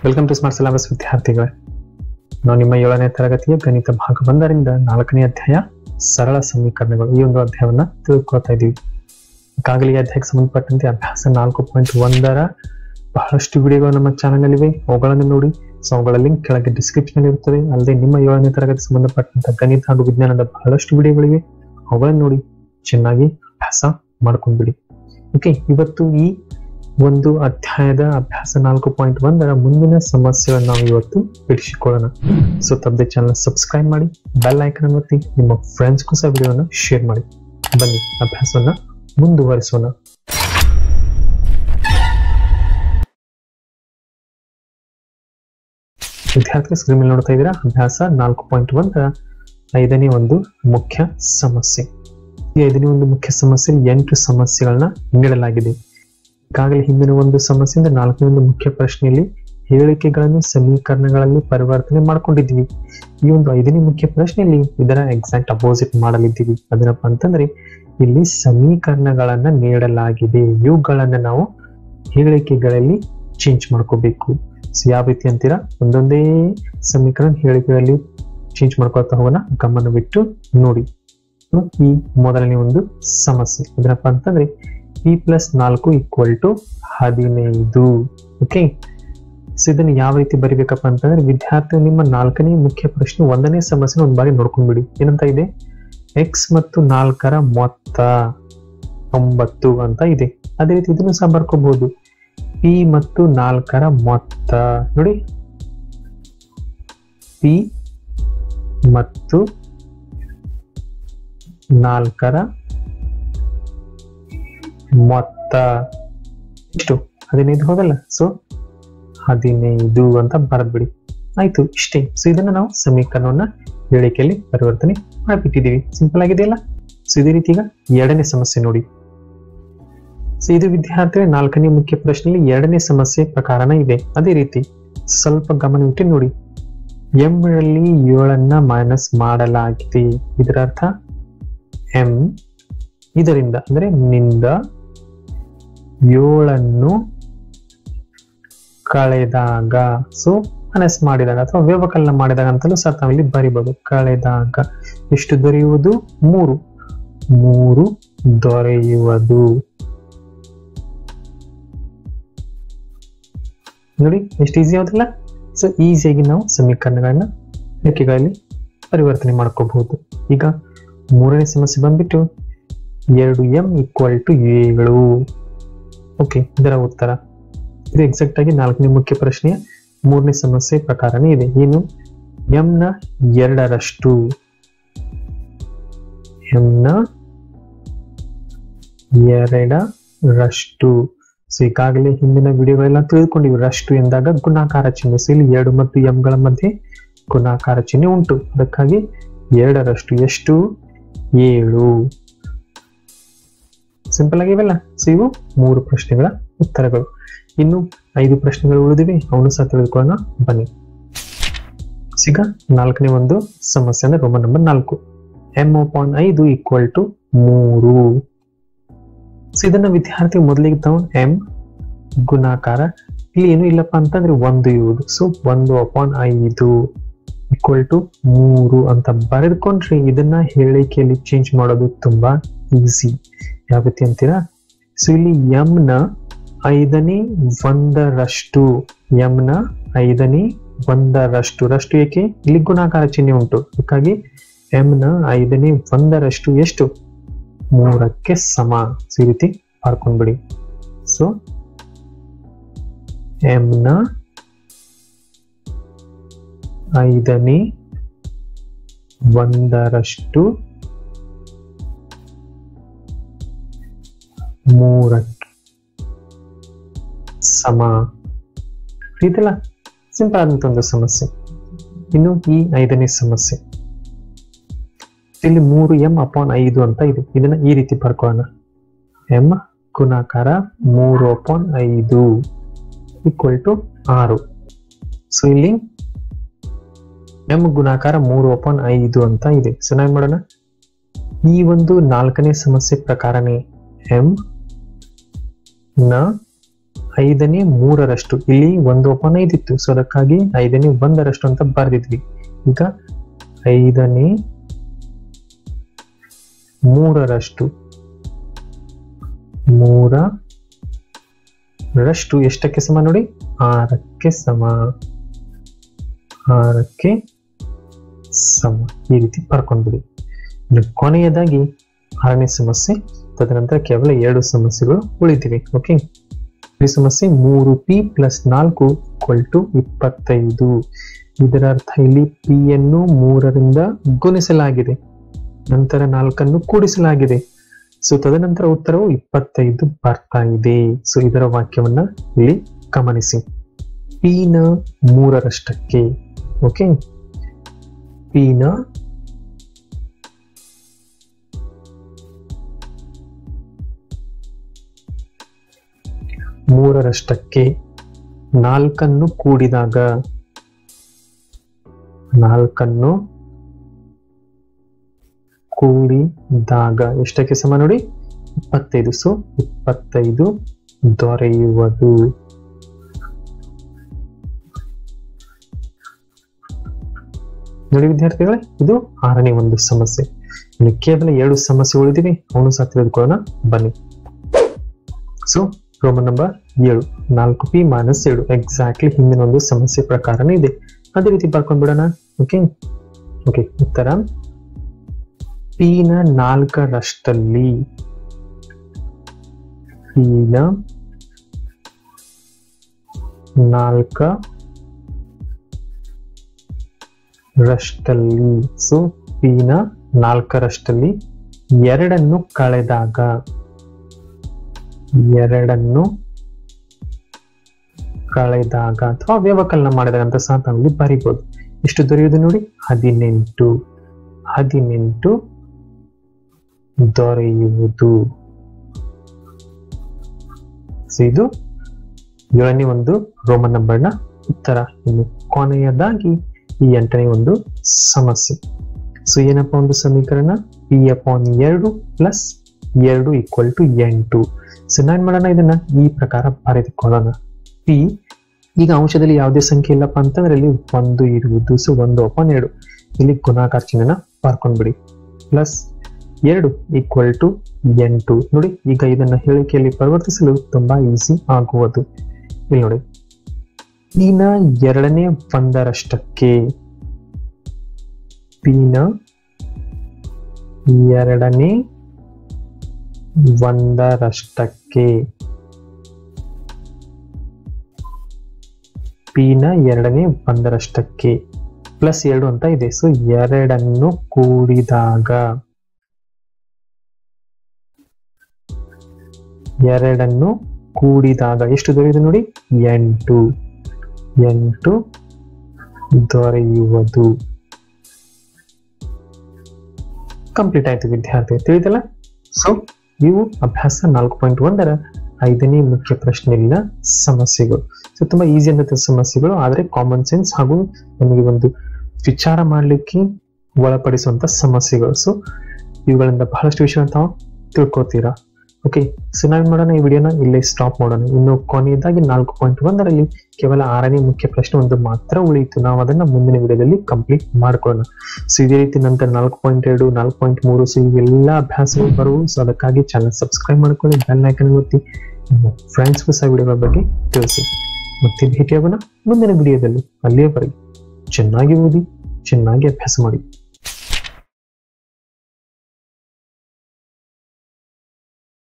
Welcome to smart syllabus ವಿದ್ಯಾರ್ಥಿಗಳೇ. ನಾವು ನಿಮ್ಮ 7ನೇ ತರಗತಿಯ ಗಣಿತ ಭಾಗ 1ರಿಂದ 4ನೇ ಅಧ್ಯಾಯ ಸರಳ ಸಮೀಕರಣಗಳು ಈ ಒಂದು ಅಧ್ಯಾಯವನ್ನ ತಿಳ್ಕೊಳ್ತಾ ಇದ್ದೀವಿ. ಈಗಾಗಲೇ ಈ ಅಧ್ಯಾಯಕ್ಕೆ ಸಂಬಂಧಪಟ್ಟಂತೆ ಅಭ್ಯಾಸ 4.1ರ ಬಹಳಷ್ಟು ವಿಡಿಯೋಗಳು ನಮ್ಮ ಚಾನೆಲ್ ಅಲ್ಲಿ ಇವೆ. ಅವುಗಳನ್ನು ನೋಡಿ. ಸೊ ಅವುಗಳ ಲಿಂಕ್ ಕೆಳಗೆ ಡಿಸ್ಕ್ರಿಪ್ಷನ್ ಇರುತ್ತದೆ. ಅಲ್ಲದೆ ನಿಮ್ಮ 7ನೇ ತರಗತಿ ಸಂಬಂಧಪಟ್ಟಂತ ಗಣಿತ ಹಾಗೂ ವಿಜ್ಞಾನದ ಬಹಳಷ್ಟು ವಿಡಿಯೋಗಳಿವೆ. ಅವುಗಳನ್ನು ನೋಡಿ ಚೆನ್ನಾಗಿ ಅಭ್ಯಾಸ ಮಾಡ್ಕೊಂಡ್ಬಿಡಿ. ಓಕೆ, ಇವತ್ತು ಈ ಒಂದು ಅಧ್ಯಾಯದ ಅಭ್ಯಾಸ 4.1ರ ಮುಂದಿನ ಸಮಸ್ಯೆಗಳನ್ನು ನಾವು ಇವತ್ತು ಬಿಡಿಸಿಕೊಳ್ಳೋಣ. ಸೊ ತಪ್ಪದೆ ಚಾನಲ್ ಸಬ್ಸ್ಕ್ರೈಬ್ ಮಾಡಿ, ಬೆಲ್ ಐಕನ್ ಒತ್ತಿ, ನಿಮ್ಮ ಫ್ರೆಂಡ್ಸ್ಗೂ ಸಹ ವಿಡಿಯೋನ ಶೇರ್ ಮಾಡಿ. ಬನ್ನಿ ಅಭ್ಯಾಸವನ್ನ ಮುಂದುವರಿಸೋಣ. ವಿದ್ಯಾರ್ಥಿ ಸ್ಕ್ರೀನ್ ಮೇಲೆ ನೋಡ್ತಾ ಇದ್ದೀರಾ ಅಭ್ಯಾಸ 4.1ರ 5ನೇ ಒಂದು ಮುಖ್ಯ ಸಮಸ್ಯೆ. ಈ 5ನೇ ಒಂದು ಮುಖ್ಯ ಸಮಸ್ಯೆ 8 ಸಮಸ್ಯೆಗಳನ್ನ ನೀಡಲಾಗಿದೆ. ಈಗಾಗಲೇ ಹಿಂದಿನ ಒಂದು ಸಮಸ್ಯೆಯಿಂದ 4ನೇ ಒಂದು ಮುಖ್ಯ ಪ್ರಶ್ನೆಯಲ್ಲಿ ಹೇಳಿಕೆಗಳನ್ನು ಸಮೀಕರಣಗಳಲ್ಲಿ ಪರಿವರ್ತನೆ ಮಾಡ್ಕೊಂಡಿದ್ದೀವಿ. ಈ ಒಂದು 5ನೇ ಮುಖ್ಯ ಪ್ರಶ್ನೆಯಲ್ಲಿ ಇದರ ಎಕ್ಸಾಕ್ಟ್ ಅಪೋಸಿಟ್ ಮಾಡಲಿದ್ದೀವಿ. ಅದೇನಪ್ಪ ಅಂತಂದ್ರೆ ಇಲ್ಲಿ ಸಮೀಕರಣಗಳನ್ನ ನೀಡಲಾಗಿದೆ, ಇವುಗಳನ್ನ ನಾವು ಹೇಳಿಕೆಗಳಲ್ಲಿ ಚೇಂಜ್ ಮಾಡ್ಕೋಬೇಕು. ಸೊ ಯಾವ ರೀತಿ ಅಂತೀರಾ, ಒಂದೊಂದೇ ಸಮೀಕರಣ ಹೇಳಿಕೆಗಳಲ್ಲಿ ಚೇಂಜ್ ಮಾಡ್ಕೊಳ್ತಾ ಹೋಗೋಣ. ಗಮನವಿಟ್ಟು ನೋಡಿ. ಈ ಮೊದಲನೇ ಒಂದು ಸಮಸ್ಯೆ ಅದೇನಪ್ಪ ಅಂತಂದ್ರೆ p+4 = 15. ಓಕೆ, ಸೊ ಇದನ್ನು ಯಾವ ರೀತಿ ಬರಿಬೇಕಪ್ಪ ಅಂತಂದ್ರೆ ವಿದ್ಯಾರ್ಥಿ ನಿಮ್ಮ 4ನೇ ಮುಖ್ಯ ಪ್ರಶ್ನೆ 1ನೇ ಸಮಸ್ಯೆ ಒಂದು ಬಾರಿ ನೋಡ್ಕೊಂಡ್ಬಿಡಿ. ಏನಂತ ಇದೆ, x ಮತ್ತು 4ರ ಮೊತ್ತ 9 ಅಂತ ಇದೆ. ಅದೇ ರೀತಿ ಇದನ್ನು ಸಹ ಬರ್ಕೋಬಹುದು. p ಮತ್ತು 4ರ ಮೊತ್ತ ನೋಡಿ, p ಮತ್ತು 4ರ ಮೊತ್ತ ಎಷ್ಟು 15 ಹೋಗಲ್ಲ. ಸೊ 15 ಅಂತ ಬರೆದ್ಬಿಡಿ. ಆಯ್ತು, ಇಷ್ಟೇ. ಸೊ ಇದನ್ನ ನಾವು ಸಮೀಕರಣವನ್ನ ಹೇಳಿಕೆಯಲ್ಲಿ ಪರಿವರ್ತನೆ ಮಾಡಿಬಿಟ್ಟಿದ್ದೀವಿ. ಸಿಂಪಲ್ ಆಗಿದೆಯಲ್ಲ. ಸೊ ಇದೇ ರೀತಿ ಈಗ 2ನೇ ಸಮಸ್ಯೆ ನೋಡಿ. ಸೊ ಇದು ವಿದ್ಯಾರ್ಥಿಗಳ 4ನೇ ಮುಖ್ಯ ಪ್ರಶ್ನೆಯಲ್ಲಿ 2ನೇ ಸಮಸ್ಯೆ ಪ್ರಕಾರನ ಇದೆ. ಅದೇ ರೀತಿ ಸ್ವಲ್ಪ ಗಮನವಿಟ್ಟು ನೋಡಿ. m ರಲ್ಲಿ 7 ಮೈನಸ್ ಮಾಡಲಾಗಿದೆ. ಇದರ ಅರ್ಥ m ಇದರಿಂದ ಅಂದ್ರೆ ನಿಂದ 7 ಕಳೆದಾಗ, ಸೊ ಮೈನಸ್ ಮಾಡಿದಾಗ ಅಥವಾ ವ್ಯವಕಲನ ಮಾಡಿದಾಗ ಅಂತಲೂ ಸಹ ನಾವಿಲ್ಲಿ ಬರಿಬಹುದು. ಕಳೆದಾಗ ಎಷ್ಟು ದೊರೆಯುವುದು? 3 ದೊರೆಯುವುದು. ನೋಡಿ ಎಷ್ಟು ಈಸಿ ಆಗುದಿಲ್ಲ. ಸೊ ಈಸಿಯಾಗಿ ನಾವು ಸಮೀಕರಣಗಳನ್ನ ರೇಖೆಗಳಲ್ಲಿ ಪರಿವರ್ತನೆ ಮಾಡ್ಕೋಬಹುದು. ಈಗ 3ನೇ ಸಮಸ್ಯೆ ಬಂದ್ಬಿಟ್ಟು 2m = 7. ಓಕೆ, ಇದರ ಉತ್ತರ ಇದು ಎಕ್ಸಾಕ್ಟ್ ಆಗಿ 4ನೇ ಮುಖ್ಯ ಪ್ರಶ್ನೆಯ 3ನೇ ಸಮಸ್ಯೆ ಪ್ರಕಾರನೇ ಇದೆ. ಏನು, m ನ 2ರಷ್ಟು, m ನ 2ರಷ್ಟು. ಸೊ ಈಗಾಗಲೇ ಹಿಂದಿನ ವಿಡಿಯೋಗಳೆಲ್ಲ ತಿಳಿದುಕೊಂಡಿವಿ. ರಷ್ಟು ಎಂದಾಗ ಗುಣಾಕಾರ ಚಿಹ್ನೆ. ಸೊ ಇಲ್ಲಿ 2 ಮತ್ತು m ಗಳ ಮಧ್ಯೆ ಗುಣಾಕಾರ ಚಿಹ್ನೆ ಉಂಟು. ಅದಕ್ಕಾಗಿ 2ರಷ್ಟು ಎಷ್ಟು? 7. ಸಿಂಪಲ್ ಆಗಿವೆಲ್ಲ. ಸೊ ಇವು 3 ಪ್ರಶ್ನೆಗಳ ಉತ್ತರಗಳು. ಇನ್ನು 5 ಪ್ರಶ್ನೆಗಳು ಉಳಿದಿವೆ, ಅವನು ಸಹ ತಿಳಿದುಕೊಳ್ಳೋಣ. ಬನ್ನಿ. ಈಗ 4ನೇ ಒಂದು ಸಮಸ್ಯೆ ಅಂದ್ರೆ ರೋಮನ್ ನಂಬರ್ 4, m/5 = 3. ಸೊ ಇದನ್ನ ವಿದ್ಯಾರ್ಥಿ ಮೊದಲಿಗೆ ತಾವು m ಗುಣಾಕಾರ, ಇಲ್ಲಿ ಏನು ಇಲ್ಲಪ್ಪ ಅಂತಂದ್ರೆ 1 ಇರುವುದು. ಸೊ 1/5 = 3 ಅಂತ ಬರೆದುಕೊಂಡ್ರೆ ಇದನ್ನ ಹೇಳಿಕೆಯಲ್ಲಿ ಚೇಂಜ್ ಮಾಡೋದು ತುಂಬಾ ಈಸಿ. ಯಾವ ರೀತಿ ಅಂತೀರಾ, ಸೊ ಇಲ್ಲಿ m ನ 5ನೇ 1ರಷ್ಟು, m ನ 5ನೇ 1ರಷ್ಟು, ರಷ್ಟು ಏಕೆ, ಇಲ್ಲಿ ಗುಣಾಕಾರ ಚಿಹ್ನೆ ಉಂಟು. ಅದಕ್ಕಾಗಿ m ನ 5ನೇ 1ರಷ್ಟು ಎಷ್ಟು? 3ಕ್ಕೆ ಸಮ. ಸೊ ಈ ರೀತಿ ಮಾಡ್ಕೊಂಡ್ಬಿಡಿ. ಸೊ m ನ 5ನೇ 1ರಷ್ಟು 3ಕ್ಕೆ ಸಮ. ಇದೆಲ್ಲ ಸಿಂಪಲ್ ಆದಂತ ಒಂದು ಸಮಸ್ಯೆ. ಇನ್ನು ಈ 5ನೇ ಸಮಸ್ಯೆ ಇಲ್ಲಿ 3m/5 ಅಂತ ಇದೆ. ಇದನ್ನ ಈ ರೀತಿ ಬರ್ಕೊಳ್ಳೋಣ. m ಗುಣಾಕಾರ 3/5 = 6. ಸೊ ಇಲ್ಲಿ m ಗುಣಾಕಾರ 3/5 ಅಂತ ಇದೆ. ಸೊ ನಾವೇನ್ ಮಾಡೋಣ, ಈ ಒಂದು 4ನೇ ಸಮಸ್ಯೆ ಪ್ರಕಾರನೇ m ನ 5ನೇ 3ರಷ್ಟು, ಇಲ್ಲಿ 1/5 ಇತ್ತು, ಸೊ ಅದಕ್ಕಾಗಿ 5ನೇ 1ರಷ್ಟು ಅಂತ ಬರ್ದಿದ್ವಿ. ಈಗ 5ನೇ 3ರಷ್ಟು, 3ರಷ್ಟು ಎಷ್ಟಕ್ಕೆ ಸಮ ನೋಡಿ? 6ಕ್ಕೆ ಸಮ. 6ಕ್ಕೆ ಸಮ. ಈ ರೀತಿ ಬರ್ಕೊಂಡ್ಬಿಡಿ. ಕೊನೆಯದಾಗಿ 6ನೇ ಸಮಸ್ಯೆ, ತದನಂತರ ಕೇವಲ 2 ಸಮಸ್ಯೆಗಳು ಉಳಿದಿವೆ. ಓಕೆ, ಈ ಸಮಸ್ಯೆ 3p + 4 = 25. ಇದರ ಅರ್ಥ ಇಲ್ಲಿ p ಯನ್ನು 3ರಿಂದ ಗುಣಿಸಲಾಗಿದೆ, ನಂತರ 4ನ್ನು ಕೂಡಿಸಲಾಗಿದೆ. ಸೊ ತದನಂತರ ಉತ್ತರವು 25 ಬರ್ತಾ ಇದೆ. ಸೊ ಇದರ ವಾಕ್ಯವನ್ನ ಇಲ್ಲಿ ಗಮನಿಸಿ. p ನ 3ರಷ್ಟಕ್ಕೆ, ಓಕೆ, p ನ 3ರಷ್ಟಕ್ಕೆ 4ನ್ನು ಕೂಡಿದಾಗ, 4ನ್ನು ಕೂಡಿದಾಗ ಎಷ್ಟಕ್ಕೆ ಸಮ ನೋಡಿ? 25. ಸೊ 25 ದೊರೆಯುವುದು. ನೋಡಿ ವಿದ್ಯಾರ್ಥಿಗಳೇ, ಇದು 6ನೇ ಒಂದು ಸಮಸ್ಯೆ. ಇನ್ನು ಕೇವಲ 2 ಸಮಸ್ಯೆ ಉಳಿದಿವೆ, ಅವನು ಸಹ ತಿಳಿದುಕೊಳ್ಳೋಣ ಬನ್ನಿ. So Roman number 7, 4p - 7 exactly ಹಿಂದಿನ ಒಂದು ಸಮಸ್ಯೆ ಪ್ರಕಾರನೇ ಇದೆ. ಅದೇ ರೀತಿ ಬರ್ಕೊಂಡ್ಬಿಡೋಣ. ಓಕೆ ಓಕೆ, ಉತ್ತರ p ನ 4ರಷ್ಟಲ್ಲಿ, p ನ 4ರಷ್ಟಲ್ಲಿ, ಸೊ p ನ 4ರಷ್ಟಲ್ಲಿ 2ನ್ನು ಕಳೆದಾಗ, 2ನ್ನು ಕಳೆದಾಗ ಅಥವಾ ವ್ಯವಕಲನ ಮಾಡಿದಾಗ ಅಂತ ಸಹ ತಾವಿಲ್ಲಿ ಬರೀಬಹುದು. ಎಷ್ಟು ದೊರೆಯುವುದು ನೋಡಿ? 18. 18 ದೊರೆಯುವುದು. ಇದು 7ನೇ ಒಂದು ರೋಮನ್ ನಂಬರ್ನ ಉತ್ತರ. ಇನ್ನು ಕೊನೆಯದಾಗಿ ಈ 8ನೇ ಒಂದು ಸಮಸ್ಯೆ. ಸೊ ಏನಪ್ಪ ಒಂದು ಸಮೀಕರಣ? p/2 + 2 = 8. ಸೊ ನಾನ್ ಮಾಡೋಣ, ಇದನ್ನ ಈ ಪ್ರಕಾರ ಬರೆದುಕೊಳ್ಳೋಣ. p ಈಗ ಅಂಶದಲ್ಲಿ ಯಾವುದೇ ಸಂಖ್ಯೆ ಇಲ್ಲಪ್ಪ ಅಂತಂದ್ರೆ ಇಲ್ಲಿ 1 ಇರುವುದು. ಸೊ 1/2 ಇಲ್ಲಿ ಗುಣಾಕಾರ ಚಿಹ್ನೆನ ಬರ್ಕೊಂಡ್ಬಿಡಿ. +2 = 8. ನೋಡಿ, ಈಗ ಇದನ್ನ ಹೇಳಿಕೆಯಲ್ಲಿ ಪರಿವರ್ತಿಸಲು ತುಂಬಾ ಈಸಿ ಆಗುವುದು. ಇಲ್ಲಿ ನೋಡಿ, p ನ 2ನೇ 1ರಷ್ಟಕ್ಕೆ, p ನ 2ನೇ 1ರಷ್ಟಕ್ಕೆ, p ನ 2ನೇ 1ರಷ್ಟಕ್ಕೆ +2 ಅಂತ ಇದೆ. ಸೊ 2ನ್ನು ಕೂಡಿದಾಗ, 2ನ್ನು ಕೂಡಿದಾಗ ಎಷ್ಟು ದೊರೆಯುವುದು ನೋಡಿ? 8. 8 ದೊರೆಯುವುದು. ಕಂಪ್ಲೀಟ್ ಆಯ್ತು ವಿದ್ಯಾರ್ಥಿ, ತಿಳಿದಲ್ಲ? ಸೊ ಇವು ಅಭ್ಯಾಸ 4.1ರ 5ನೇ ಮುಖ್ಯ ಪ್ರಶ್ನೆಯಲ್ಲಿನ ಸಮಸ್ಯೆಗಳು. ಸೊ ತುಂಬಾ ಈಸಿ ಅನ್ನೋ ಸಮಸ್ಯೆಗಳು, ಆದ್ರೆ ಕಾಮನ್ ಸೆನ್ಸ್ ಹಾಗೂ ನಮಗೆ ಒಂದು ವಿಚಾರ ಮಾಡ್ಲಿಕ್ಕೆ ಒಳಪಡಿಸುವಂತ ಸಮಸ್ಯೆಗಳು. ಸೊ ಇವುಗಳಿಂದ ಬಹಳಷ್ಟು ವಿಷಯ ತಾವು ತಿಳ್ಕೊತೀರಾ. ಓಕೆ, ಸೊ ನಾವೇನ್ ಮಾಡೋಣ, ಈ ವಿಡಿಯೋನ ಇಲ್ಲೇ ಸ್ಟಾಪ್ ಮಾಡೋಣ. ಇನ್ನು ಕೊನೆಯದಾಗಿ 4.1ರಲ್ಲಿ ಕೇವಲ 6ನೇ ಮುಖ್ಯ ಪ್ರಶ್ನೆ ಒಂದು ಮಾತ್ರ ಉಳಿಯಿತು. ನಾವು ಅದನ್ನ ಮುಂದಿನ ವಿಡಿಯೋದಲ್ಲಿ ಕಂಪ್ಲೀಟ್ ಮಾಡ್ಕೊಳ್ಳೋಣ. ಸೊ ಇದೇ ರೀತಿ ನಂತರ 4.2, 4.3 ಸೊ ಇವೆಲ್ಲ ಅಭ್ಯಾಸಗಳು ಬರುವು. ಸೊ ಅದಕ್ಕಾಗಿ ಚಾನಲ್ ಸಬ್ಸ್ಕ್ರೈಬ್ ಮಾಡ್ಕೊಳ್ಳಿ, ಬೆಲ್ ಐಕಾನ್ ಒತ್ತಿ, ಫ್ರೆಂಡ್ಸ್ಗೂ ಸಹ ವಿಡಿಯೋಗಳ ಬಗ್ಗೆ ತಿಳಿಸಿ. ಮತ್ತೆ ಭೇಟಿಯಾಗೋಣ ಮುಂದಿನ ವಿಡಿಯೋದಲ್ಲಿ. ಅಲ್ಲಿಯವರೆಗೆ ಚೆನ್ನಾಗಿ ಓದಿ, ಚೆನ್ನಾಗಿ ಅಭ್ಯಾಸ ಮಾಡಿ.